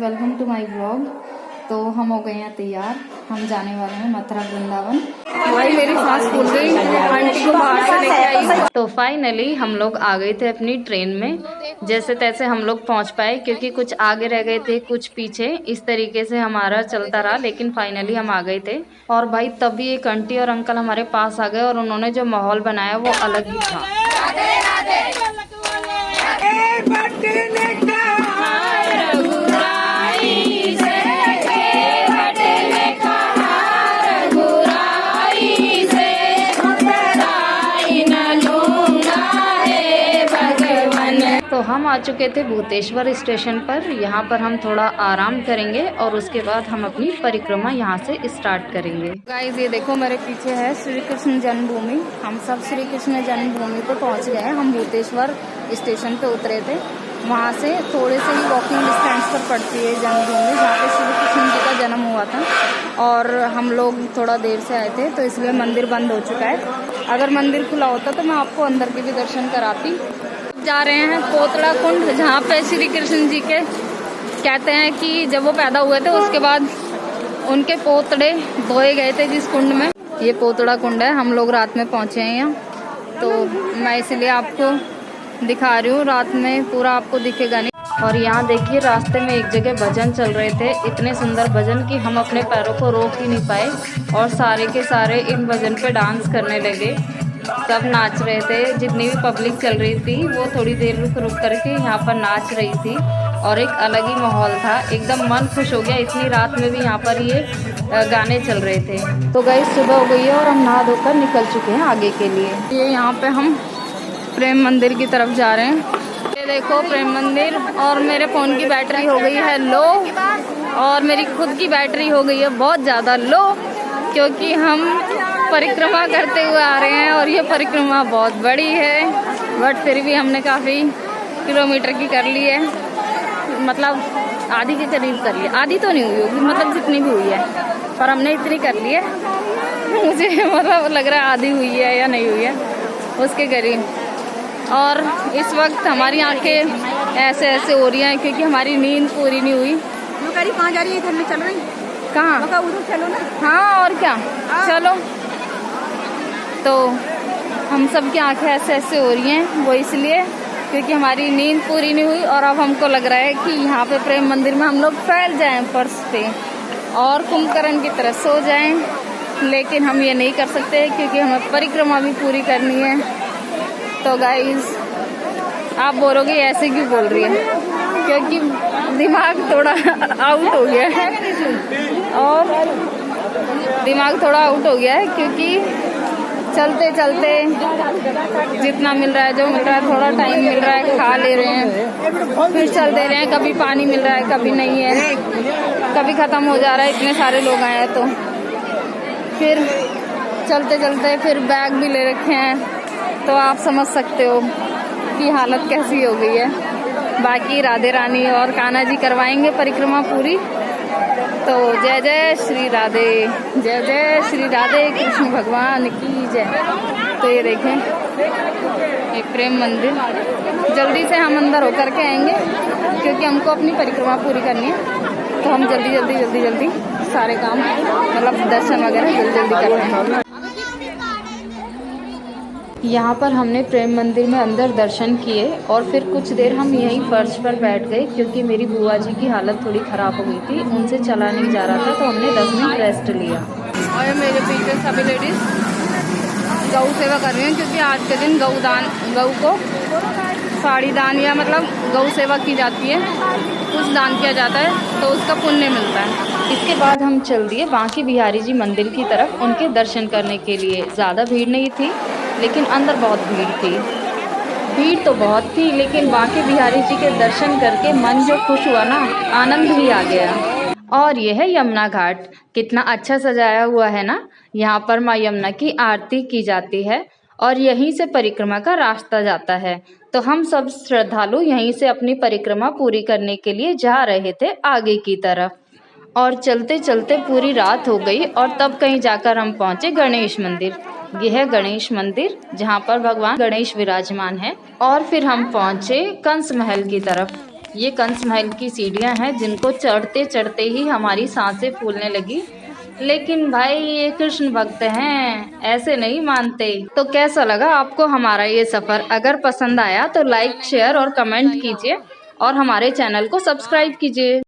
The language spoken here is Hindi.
Welcome to my blog. तो हम हो गए हैं तैयार, हम जाने वाले हैं मथुरा वृंदावन। भाई मेरी सांस फूल गई, आंटी को बाहर से लेके आई। तो फाइनली हम लोग आ गए थे अपनी ट्रेन में। जैसे तैसे हम लोग पहुंच पाए, क्योंकि कुछ आगे रह गए थे कुछ पीछे, इस तरीके से हमारा चलता रहा, लेकिन फाइनली हम आ गए थे। और भाई तभी एक आंटी और अंकल हमारे पास आ गए और उन्होंने जो माहौल बनाया वो अलग ही था। तो हम आ चुके थे भूतेश्वर स्टेशन पर। यहाँ पर हम थोड़ा आराम करेंगे और उसके बाद हम अपनी परिक्रमा यहाँ से स्टार्ट करेंगे। गाइस ये देखो मेरे पीछे है श्री कृष्ण जन्मभूमि। हम सब श्री कृष्ण जन्मभूमि पे पहुँच गए हैं। हम भूतेश्वर स्टेशन पे उतरे थे, वहाँ से थोड़े से ही वॉकिंग डिस्टेंस पर पड़ती है जन्मभूमि, जहाँ पे श्री कृष्ण जी का जन्म हुआ था। और हम लोग थोड़ा देर से आए थे तो इसलिए मंदिर बंद हो चुका है। अगर मंदिर खुला होता तो मैं आपको अंदर के भी दर्शन कराती। जा रहे हैं पोतड़ा कुंड, जहाँ पे श्री कृष्ण जी के कहते हैं कि जब वो पैदा हुए थे उसके बाद उनके पोतड़े धोए गए थे जिस कुंड में। ये पोतड़ा कुंड है। हम लोग रात में पहुँचे हैं यहाँ, तो मैं इसलिए आपको दिखा रही हूँ। रात में पूरा आपको दिखेगा नहीं। और यहाँ देखिए रास्ते में एक जगह भजन चल रहे थे, इतने सुंदर भजन कि हम अपने पैरों को रोक ही नहीं पाए और सारे के सारे इन भजन पे डांस करने लगे। सब नाच रहे थे, जितनी भी पब्लिक चल रही थी वो थोड़ी देर रुक रुक करके यहाँ पर नाच रही थी और एक अलग ही माहौल था। एकदम मन खुश हो गया। इतनी रात में भी यहाँ पर ये गाने चल रहे थे। तो गाइस सुबह हो गई है और हम नहा धोकर निकल चुके हैं आगे के लिए। ये यहाँ पे हम प्रेम मंदिर की तरफ जा रहे हैं। ये देखो प्रेम मंदिर। और मेरे फ़ोन की बैटरी हो गई है लो और मेरी खुद की बैटरी हो गई है बहुत ज़्यादा लो, क्योंकि हम परिक्रमा करते हुए आ रहे हैं और ये परिक्रमा बहुत बड़ी है। बट फिर भी हमने काफ़ी किलोमीटर की कर ली है, मतलब आधी के करीब कर लिया। आधी तो नहीं हुई होगी, मतलब जितनी भी हुई है, पर हमने इतनी कर ली है। मुझे मतलब लग रहा है आधी हुई है या नहीं हुई है उसके करीब। और इस वक्त हमारी आंखें ऐसे ऐसे हो रही हैं क्योंकि हमारी नींद पूरी नहीं हुई। कहाँ जा रही है? इधर में चल रही? कहाँ? उधर चलो ना। हाँ और क्या, चलो। तो हम सब की आंखें ऐसे ऐसे हो रही हैं, वो इसलिए क्योंकि हमारी नींद पूरी नहीं हुई। और अब हमको लग रहा है कि यहाँ पे प्रेम मंदिर में हम लोग फैल जाएं फर्श पे और कुंभकर्ण की तरह सो जाएं, लेकिन हम ये नहीं कर सकते क्योंकि हमें परिक्रमा भी पूरी करनी है। तो गाइस आप बोलोगे ऐसे क्यों बोल रही है, क्योंकि दिमाग थोड़ा आउट हो गया है। और दिमाग थोड़ा आउट हो गया है क्योंकि चलते चलते जितना मिल रहा है, जो मिल रहा है, थोड़ा टाइम मिल रहा है खा ले रहे हैं, फिर चल दे रहे हैं। कभी पानी मिल रहा है, कभी नहीं है, कभी ख़त्म हो जा रहा है, इतने सारे लोग आए हैं। तो फिर चलते चलते फिर बैग भी ले रखे हैं, तो आप समझ सकते हो कि हालत कैसी हो गई है। बाकी राधे रानी और कान्हा जी करवाएंगे परिक्रमा पूरी। तो जय जय श्री राधे, जय जय श्री राधे कृष्ण भगवान की जय। तो ये देखें ये प्रेम मंदिर। जल्दी से हम अंदर होकर के आएंगे क्योंकि हमको अपनी परिक्रमा पूरी करनी है। तो हम जल्दी सारे काम, मतलब दर्शन वगैरह जल्दी कर रहे हैं। यहाँ पर हमने प्रेम मंदिर में अंदर दर्शन किए और फिर कुछ देर हम यहीं फर्श पर बैठ गए क्योंकि मेरी बुआ जी की हालत थोड़ी ख़राब हो गई थी, उनसे चला नहीं जा रहा था, तो हमने 10 मिनट रेस्ट लिया। और मेरे पीछे सभी लेडीज़ गौ सेवा कर रही हैं क्योंकि आज के दिन गौ को साड़ी दान या मतलब गौ सेवा की जाती है, कुछ दान किया जाता है तो उसका पुण्य मिलता है। इसके बाद हम चल दिए बांके बिहारी जी मंदिर की तरफ उनके दर्शन करने के लिए। ज़्यादा भीड़ नहीं थी लेकिन अंदर बहुत भीड़ थी। भीड़ तो बहुत थी लेकिन बांके बिहारी जी के दर्शन करके मन जो खुश हुआ ना, आनंद ही आ गया। और यह है यमुना घाट, कितना अच्छा सजाया हुआ है ना। यहाँ पर माँ यमुना की आरती की जाती है और यहीं से परिक्रमा का रास्ता जाता है। तो हम सब श्रद्धालु यहीं से अपनी परिक्रमा पूरी करने के लिए जा रहे थे आगे की तरफ। और चलते चलते पूरी रात हो गई और तब कहीं जाकर हम पहुँचे गणेश मंदिर। यह है गणेश मंदिर जहाँ पर भगवान गणेश विराजमान है। और फिर हम पहुँचे कंस महल की तरफ। ये कंस महल की सीढ़ियां हैं जिनको चढ़ते चढ़ते ही हमारी सांसें फूलने लगी। लेकिन भाई ये कृष्ण भक्त हैं, ऐसे नहीं मानते। तो कैसा लगा आपको हमारा ये सफ़र? अगर पसंद आया तो लाइक शेयर और कमेंट कीजिए और हमारे चैनल को सब्सक्राइब कीजिए।